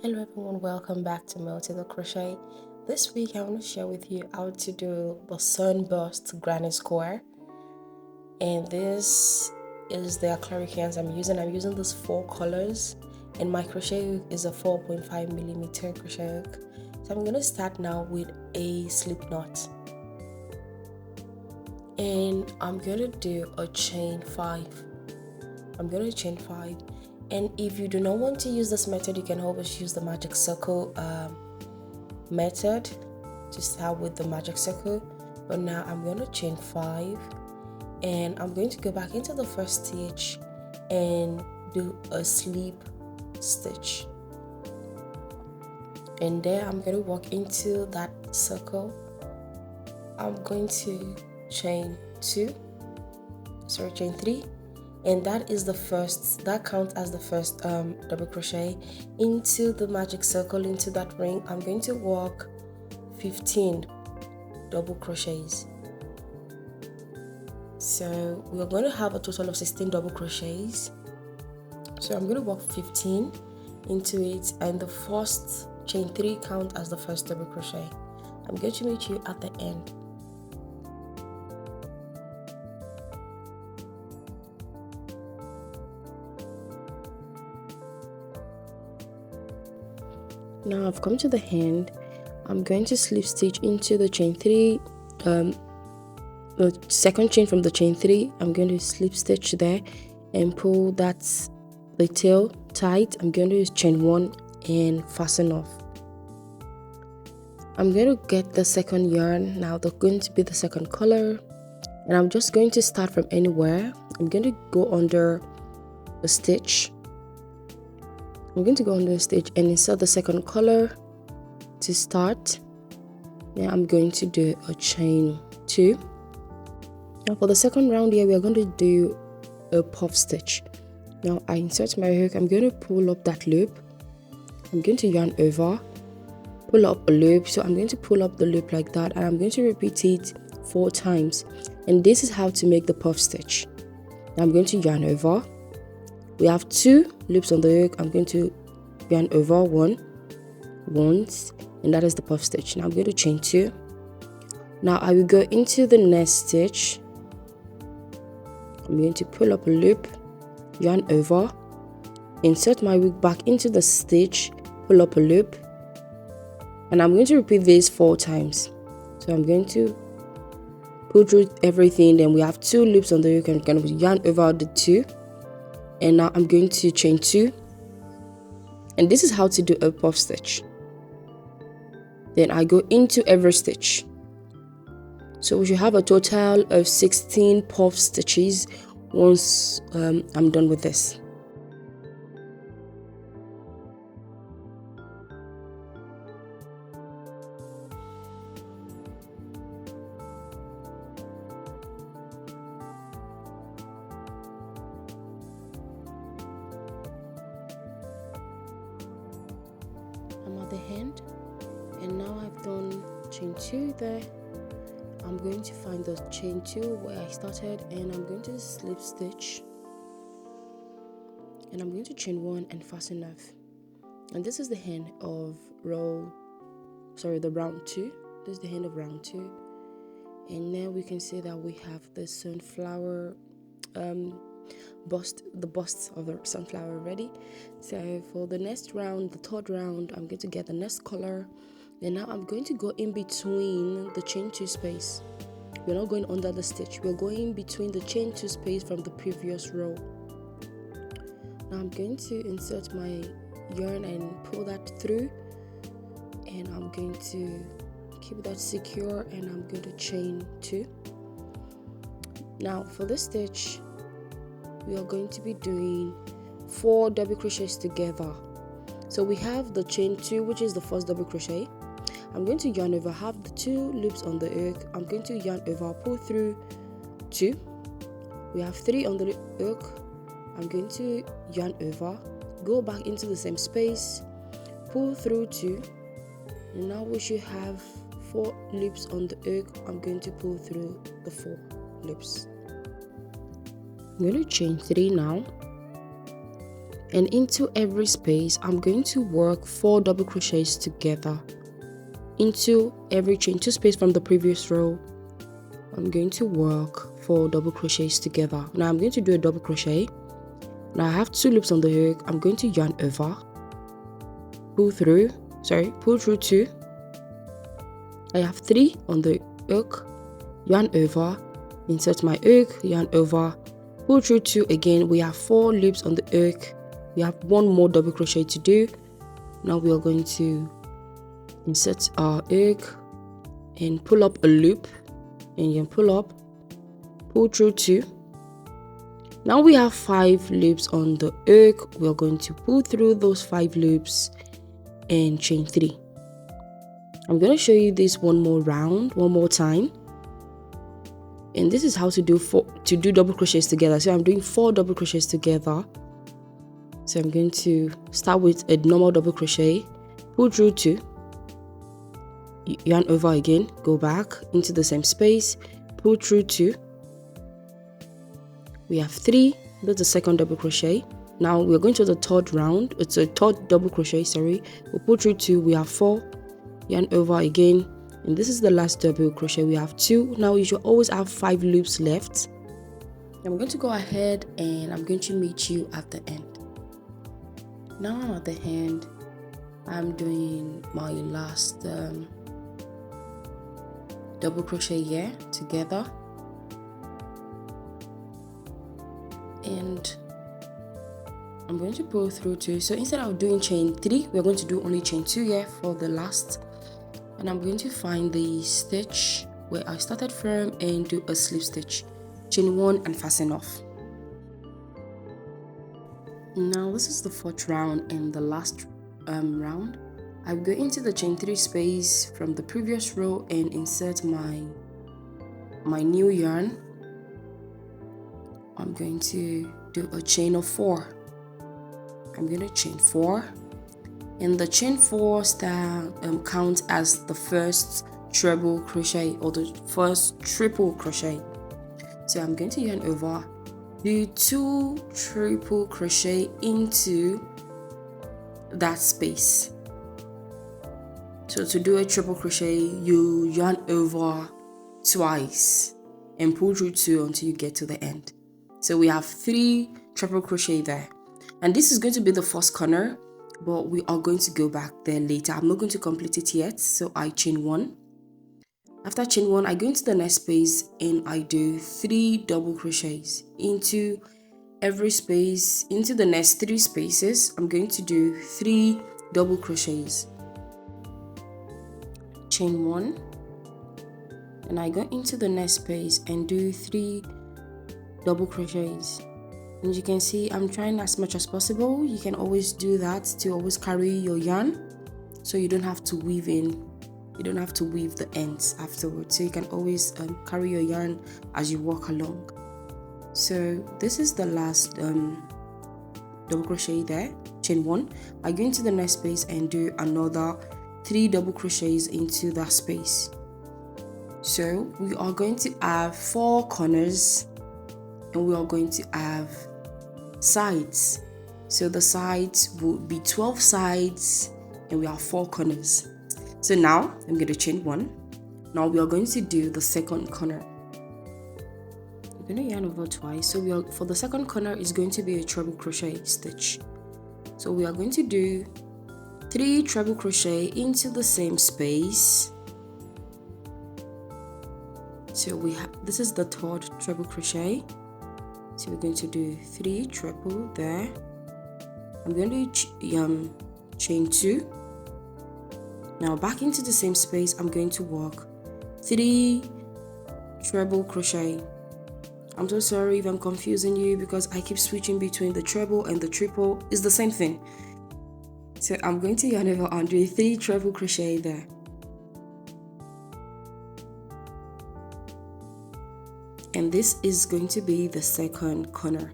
Hello everyone, welcome back to Maltida Crochet. This week I want to share with you how to do the sunburst granny square, and this is the acrylic hands I'm using. I'm using these 4 colors, and my crochet hook is a 4.5mm crochet hook. So I'm going to start now with a slip knot, and I'm going to do a chain 5. I'm going to chain 5. And if you do not want to use this method, you can always use the magic circle method to start with the magic circle. But now I'm going to chain 5, and I'm going to go back into the first stitch and do a slip stitch, and there I'm going to walk into that circle. I'm going to chain 3, and that counts as the first double crochet into the magic circle, into that ring. I'm going to walk 15 double crochets, so we're going to have a total of 16 double crochets. So I'm going to walk 15 into it, and the first chain 3 count as the first double crochet. I'm going to meet you at the end. Now I've come to the end. I'm going to slip stitch into the chain 3, the second chain from the chain 3. I'm going to slip stitch there and pull the tail tight. I'm going to chain 1 and fasten off. I'm going to get the second yarn. Now they're going to be the second color, and I'm just going to start from anywhere. I'm going to go under the stitch. I'm going to go under the stitch and insert the second color to start. Now I'm going to do a chain 2. Now for the second round here, we are going to do a puff stitch. Now I insert my hook. I'm going to pull up that loop. I'm going to yarn over, pull up a loop. So I'm going to pull up the loop like that, and I'm going to repeat it 4 times. And this is how to make the puff stitch. Now I'm going to yarn over. We have 2 loops on the hook. I'm going to yarn over once, and that is the puff stitch. Now I'm going to chain 2. Now I will go into the next stitch. I'm going to pull up a loop, yarn over, insert my hook back into the stitch, pull up a loop, and I'm going to repeat this 4 times. So I'm going to pull through everything. Then we have 2 loops on the hook, and I'm going to yarn over the 2. And now I'm going to chain 2, and this is how to do a puff stitch. Then I go into every stitch. So we should have a total of 16 puff stitches once I'm done with this. I'm at the end, and now I've done chain 2 there. I'm going to find the chain 2 where I started, and I'm going to slip stitch, and I'm going to chain 1 and fasten off. And this is the end of the round 2. This is the end of round 2, and now we can see that we have the sunflower bust of the sunflower ready. So for the next round, the third round, I'm going to get the next color, and now I'm going to go in between the chain 2 space. We're not going under the stitch, we're going between the chain 2 space from the previous row. Now I'm going to insert my yarn and pull that through, and I'm going to keep that secure, and I'm going to chain 2. Now for this stitch, we are going to be doing 4 double crochets together. So we have the chain 2, which is the first double crochet. I'm going to yarn over, have the 2 loops on the hook. I'm going to yarn over, pull through 2. We have 3 on the hook. I'm going to yarn over, go back into the same space, pull through 2, and now we should have 4 loops on the hook. I'm going to pull through the 4 loops. I'm going to chain 3 now, and into every space I'm going to work 4 double crochets together. Into every chain 2 space from the previous row, I'm going to work 4 double crochets together. Now I'm going to do a double crochet. Now I have 2 loops on the hook. I'm going to yarn over, pull through 2. I have 3 on the hook, yarn over, insert my hook, yarn over, pull through 2 again. We have 4 loops on the hook. We have 1 more double crochet to do. Now we are going to insert our hook and pull up a loop, and then pull up, pull through 2. Now we have 5 loops on the hook. We are going to pull through those 5 loops and chain 3. I'm going to show you this one more time. And this is how to do double crochets together. So I'm doing 4 double crochets together. So I'm going to start with a normal double crochet, pull through 2, yarn over again, go back into the same space, pull through 2. We have 3, that's the second double crochet. Now we're going to the third round. It's a third double crochet, sorry. We'll pull through 2, we have 4, yarn over again, and this is the last double crochet. We have 2. Now you should always have 5 loops left. I'm going to go ahead and I'm going to meet you at the end. Now I'm at the end. I'm doing my last double crochet here together, and I'm going to pull through 2. So instead of doing chain 3, we're going to do only chain 2 here for the last, and I'm going to find the stitch where I started from and do a slip stitch, chain 1 and fasten off. Now this is the 4th round and the last round. I go into the chain 3 space from the previous row and insert my new yarn. I'm going to do a chain of 4. I'm going to chain 4, and the chain 4 counts as the first treble crochet or the first triple crochet. So I'm going to yarn over, do 2 triple crochet into that space. So to do a triple crochet, you yarn over twice and pull through 2 until you get to the end. So we have 3 triple crochet there, and this is going to be the first corner, but we are going to go back there later. I'm not going to complete it yet, so I chain 1. After chain 1, I go into the next space and I do 3 double crochets into every space. Into the next 3 spaces, I'm going to do 3 double crochets, chain 1, and I go into the next space and do 3 double crochets. And you can see I'm trying as much as possible. You can always do that to always carry your yarn, so you don't have to weave the ends afterwards. So you can always carry your yarn as you walk along. So this is the last double crochet there, chain 1. I go into the next space and do another 3 double crochets into that space. So we are going to have 4 corners, and we are going to have sides. So the sides will be 12 sides, and we have 4 corners. So now I'm going to chain 1. Now we are going to do the second corner. We're going to yarn over twice. So for the second corner is going to be a treble crochet stitch. So we are going to do 3 treble crochet into the same space. So this is the 3rd treble crochet. So we're going to do 3 treble there. I'm going to chain 2. Now back into the same space, I'm going to work 3 treble crochet. I'm so sorry if I'm confusing you because I keep switching between the treble and the triple. It's the same thing. So I'm going to yarn over and do 3 treble crochet there. And this is going to be the second corner.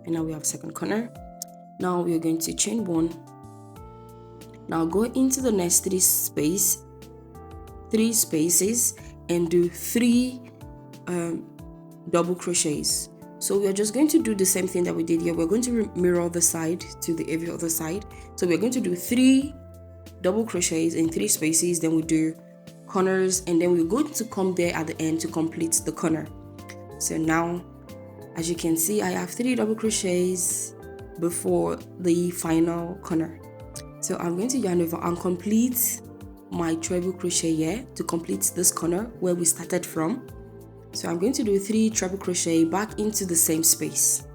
And now we have second corner. Now we are going to chain 1. Now go into the next 3 spaces and do 3 double crochets. So we are just going to do the same thing that we did here. We're going to mirror the side to the every other side. So we're going to do 3 double crochets in 3 spaces, then we do corners, and then we're going to come there at the end to complete the corner. So now, as you can see, I have 3 double crochets before the final corner. So I'm going to yarn over and complete my treble crochet here to complete this corner where we started from. So I'm going to do 3 treble crochet back into the same space.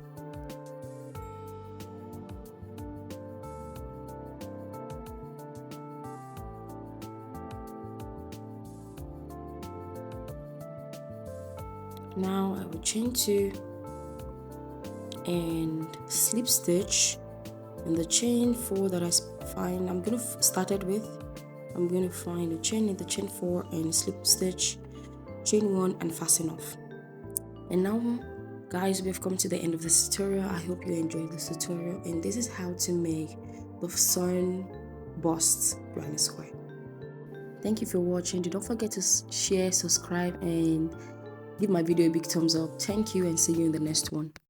Now I will chain 2 and slip stitch in the chain 4 that I find. I'm going to start it with. I'm going to find a chain in the chain 4 and slip stitch, chain 1 and fasten off. And now guys, we've come to the end of this tutorial. I hope you enjoyed this tutorial, and this is how to make the sun bust granny square. Thank you for watching. Don't forget to share, subscribe, and give my video a big thumbs up. Thank you, and see you in the next one.